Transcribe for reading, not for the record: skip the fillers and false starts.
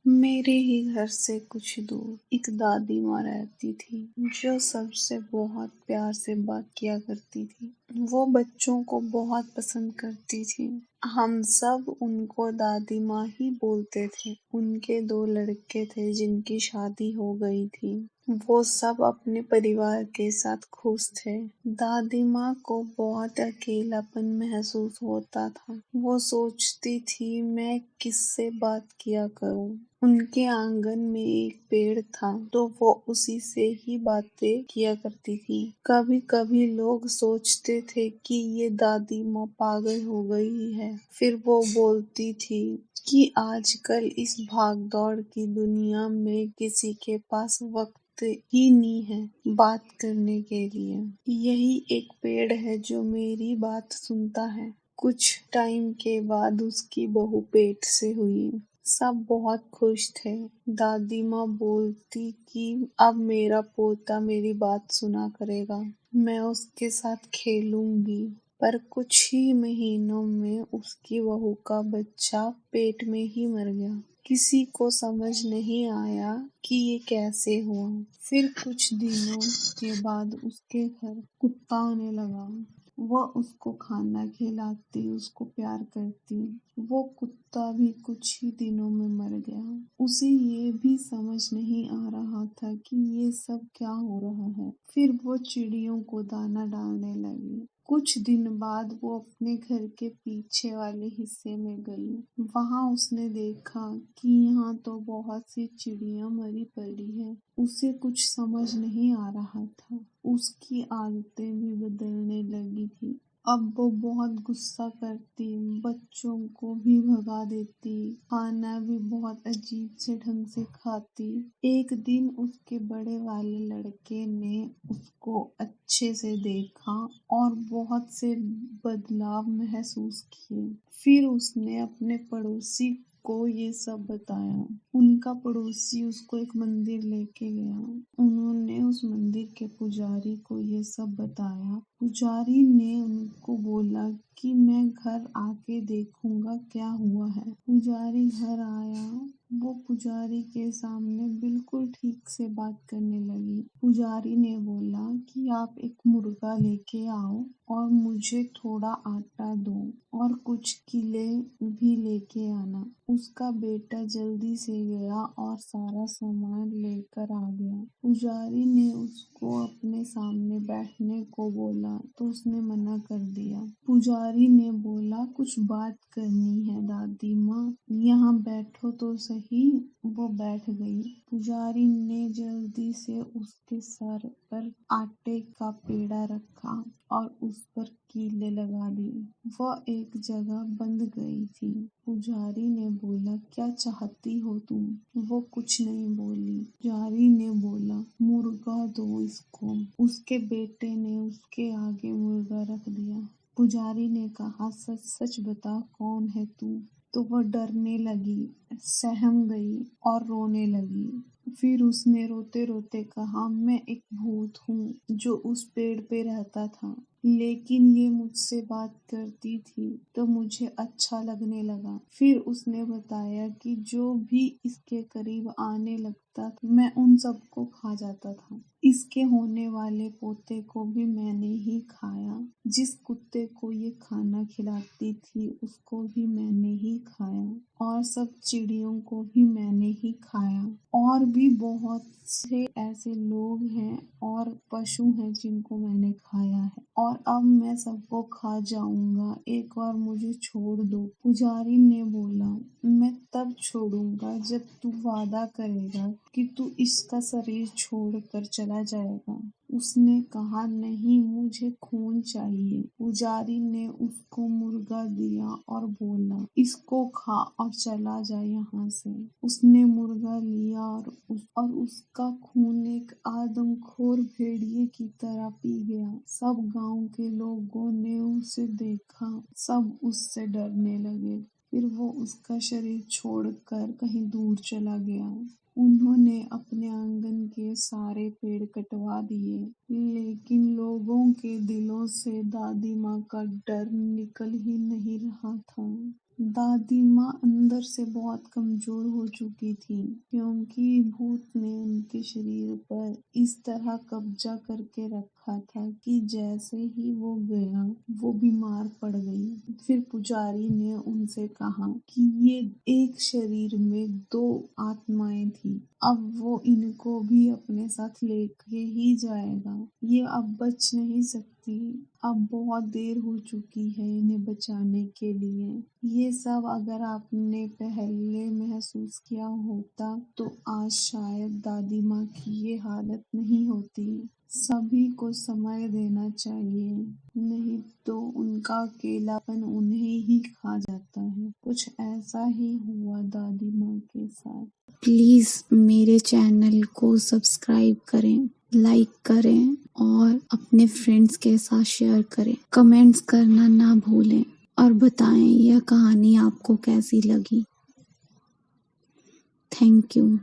मेरे ही घर से कुछ दूर एक दादी माँ रहती थी जो सबसे बहुत प्यार से बात किया करती थी। वो बच्चों को बहुत पसंद करती थी। हम सब उनको दादी माँ ही बोलते थे। उनके दो लड़के थे जिनकी शादी हो गई थी। वो सब अपने परिवार के साथ खुश थे। दादी माँ को बहुत अकेलापन महसूस होता था। वो सोचती थी मैं किससे बात किया करूं। उनके आंगन में एक पेड़ था तो वो उसी से ही बातें किया करती थी। कभी कभी लोग सोचते थे कि ये दादी माँ पागल हो गई है। फिर वो बोलती थी कि आजकल इस भागदौड़ की दुनिया में किसी के पास वक्त ही नहीं है बात करने के लिए। यही एक पेड़ है जो मेरी बात सुनता है। कुछ टाइम के बाद उसकी बहू पेट से हुई। सब बहुत खुश थे। दादी माँ बोलती कि अब मेरा पोता मेरी बात सुना करेगा। मैं उसके साथ खेलूंगी। पर कुछ ही महीनों में उसकी बहू का बच्चा पेट में ही मर गया। किसी को समझ नहीं आया कि ये कैसे हुआ। फिर कुछ दिनों के बाद उसके घर कुत्ता आने लगा। वह उसको खाना खिलाती, उसको प्यार करती। वो कुत्ता भी कुछ ही दिनों में मर गया। उसे ये भी समझ नहीं आ रहा था कि ये सब क्या हो रहा है। फिर वो चिड़ियों को दाना डालने लगी। कुछ दिन बाद वो अपने घर के पीछे वाले हिस्से में गई। वहां उसने देखा कि यहाँ तो बहुत सी चिड़िया मरी पड़ी है। उसे कुछ समझ नहीं आ रहा था। उसकी आदतें भी बदलने लगी थी। अब वो बहुत गुस्सा करती, बच्चों को भी भगा देती, खाना भी बहुत अजीब से ढंग से खाती। एक दिन उसके बड़े वाले लड़के ने उसको अच्छे से देखा और बहुत से बदलाव महसूस किए। फिर उसने अपने पड़ोसी को ये सब बताया। उनका पड़ोसी उसको एक मंदिर लेके गया। उन्होंने उस मंदिर के पुजारी को ये सब बताया। पुजारी ने उनको बोला कि मैं घर आके देखूंगा क्या हुआ है। पुजारी घर आया। वो पुजारी के सामने बिल्कुल ठीक से बात करने लगी। पुजारी ने बोला कि आप एक मुर्गा लेके आओ और मुझे थोड़ा आटा दो और कुछ किले भी लेके आना। उसका बेटा जल्दी से गया और सारा सामान लेकर आ गया। पुजारी ने उसको अपने सामने बैठने को बोला तो उसने मना कर दिया। पुजारी ने बोला कुछ बात करनी है दादी माँ, यहाँ बैठो तो सही। वो बैठ गई। पुजारी ने जल्दी से उसके सर पर आटे का पेड़ा रखा और उस पर कीले लगा दिए। वह एक जगह बंद गई थी। पुजारी ने बोला क्या चाहती हो तुम? वो कुछ नहीं बोली। पुजारी ने बोला मुर्गा दो इसको। उसके बेटे ने उसके आगे मुर्गा रख दिया। पुजारी ने कहा सच सच बता कौन है तू? तो वह डरने लगी, सहम गई और रोने लगी। फिर उसने रोते रोते कहा मैं एक भूत हूँ जो उस पेड़ पे रहता था, लेकिन ये मुझसे बात करती थी तो मुझे अच्छा लगने लगा। फिर उसने बताया कि जो भी इसके करीब आने लगता था मैं उन सबको खा जाता था। इसके होने वाले पोते को भी मैंने ही खाया। जिस कुत्ते को ये खाना खिलाती थी उसको भी मैंने ही खाया और सब चिड़ियों को भी मैंने ही खाया। और भी बहुत से ऐसे लोग हैं और पशु हैं जिनको मैंने खाया है और अब मैं सबको खा जाऊंगा। एक बार मुझे छोड़ दो। पुजारी ने बोला मैं तब छोड़ूंगा जब तू वादा करेगा कि तू इसका शरीर छोड़कर चला जाएगा। उसने कहा नहीं मुझे खून चाहिए। पुजारी ने उसको मुर्गा दिया और बोला इसको खा और चला जा यहाँ से। उसने मुर्गा लिया और उसका खून एक आदमखोर भेड़िए की तरह पी गया। सब गांव के लोगों ने उसे देखा, सब उससे डरने लगे। फिर वो उसका शरीर छोड़कर कहीं दूर चला गया। उन्होंने अपने आंगन के सारे पेड़ कटवा दिए, लेकिन लोगों के दिलों से दादी माँ का डर निकल ही नहीं रहा था। दादी माँ अंदर से बहुत कमजोर हो चुकी थी क्योंकि भूत ने उनके शरीर पर इस तरह कब्जा करके रखा था कि जैसे ही वो गया वो बीमार पड़ गई। फिर पुजारी ने उनसे कहा कि ये एक शरीर में दो आत्माएं थी, अब वो इनको भी अपने साथ लेके ही जाएगा, ये अब बच नहीं सकती, अब बहुत देर हो चुकी है इन्हें बचाने के लिए। ये सब अगर आपने पहले महसूस किया होता तो आज शायद दादी माँ की ये हालत नहीं होती। सभी को समय देना चाहिए, नहीं तो उनका अकेलापन उन्हें ही खा जाता है। कुछ ऐसा ही हुआ दादी माँ के साथ। प्लीज मेरे चैनल को सब्सक्राइब करें, लाइक करें और अपने फ्रेंड्स के साथ शेयर करें। कमेंट्स करना ना भूलें और बताएं यह कहानी आपको कैसी लगी। Thank you.